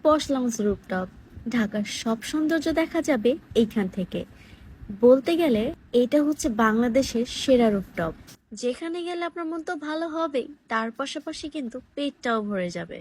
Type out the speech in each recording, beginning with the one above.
পশ launch rooftop. ঢাকার সব সৌন্দর্য দেখা যাবে এইখান থেকে। বলতে গেলে এটা হচ্ছে বাংলাদেশের সেরা রুফটপ, যেখানে গেলে আপনার মন তো ভালো হবেই, তার পাশাপাশি কিন্তু পেটটাও ভরে যাবে।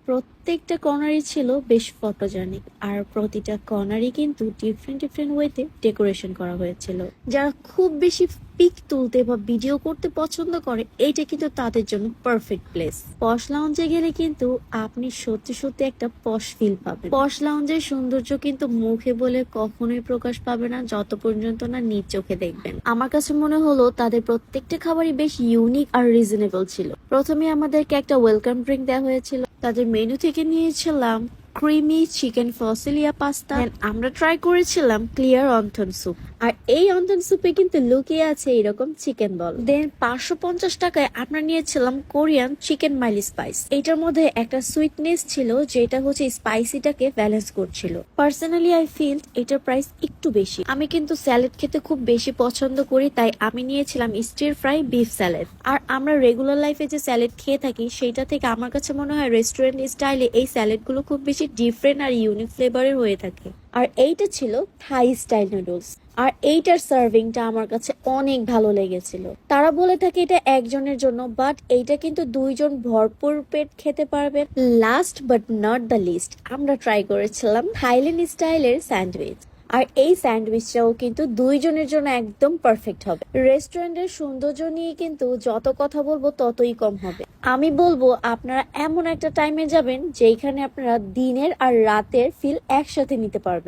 প্রত্যেকটা কর্নারই ছিল বেশ ফটোজেনিক, আর প্রতিটা কর্নারই কিন্তু ডিফারেন্ট ডিফারেন্ট ওয়েতে ডেকোরেশন করা হয়েছিল। যারা খুব বেশি পিক তুলতে বা ভিডিও করতে পছন্দ করে, এইটা কিন্তু তাদের জন্য পারফেক্ট প্লেস। পশ লাউঞ্জে গেলে কিন্তু আপনি সত্যি সত্যি একটা পশ ফিল পাবেন। পশ লাউঞ্জের সৌন্দর্য কিন্তু মুখে বলে কখনোই প্রকাশ পাবে না, যত পর্যন্ত না নিজ চোখে দেখবেন। আমার কাছে মনে হলো তাদের প্রত্যেকটা খাবারই বেশ ইউনিক আর রিজনেবল ছিল। প্রথমে আমাদেরকে একটা ওয়েলকাম ড্রিঙ্ক দেওয়া হয়েছিল। তাদের মেনু থেকে নিয়েছিলাম ক্রিমি চিকেন ফসিলিয়া পাস্তা। আমরা ট্রাই করেছিলাম ক্লিয়ার অন্থন স্যুপ, আর এই অন্থন স্যুপে কিন্তু লুকিয়ে আছে এরকম চিকেন বল। দেন 550 টাকায় আমরা নিয়েছিলাম কোরিয়ান চিকেন মাইলি স্পাইস। এটার মধ্যে একটা সুইটনেস ছিল যেটা হচ্ছে স্পাইসিটাকে ব্যালেন্স করছিল। পার্সোনালি আই ফিল এটার প্রাইস একটু বেশি। আমি কিন্তু স্যালাড খেতে খুব বেশি পছন্দ করি, তাই আমি নিয়েছিলাম স্টির ফ্রাই বিফ স্যালাড। আর আমরা রেগুলার লাইফে যে স্যালাড খেয়ে থাকি সেটা থেকে আমার কাছে মনে হয় রেস্টুরেন্ট স্টাইলে এই স্যালাড গুলো খুব বেশি ডিফারেন্ট আর ইউনিক ফ্লেভারের হয়ে থাকে। আর এইটা ছিল থাই স্টাইল নুডলস, আর এইটার সার্ভিংটা আমার কাছে অনেক ভালো লেগেছিল। তারা বলে থাকে এটা একজনের জন্য, বাট এইটা কিন্তু দুইজন ভরপুর পেট খেতে পারবেন। Last but not the least, আমরা ট্রাই করেছিলাম থাইল্যান্ড স্টাইলের স্যান্ডউইচ। আর এই স্যান্ডউইচটাও কিন্তু দুইজনের জন্য একদম পারফেক্ট হবে। রেস্টুরেন্টের সৌন্দর্য নিয়ে কিন্তু যত কথা বলবো ততই কম হবে। আমি বলবো আপনারা এমন একটা টাইমে যাবেন যেখানে আপনারা দিনের আর রাতের ফিল একসাথে নিতে পারবেন।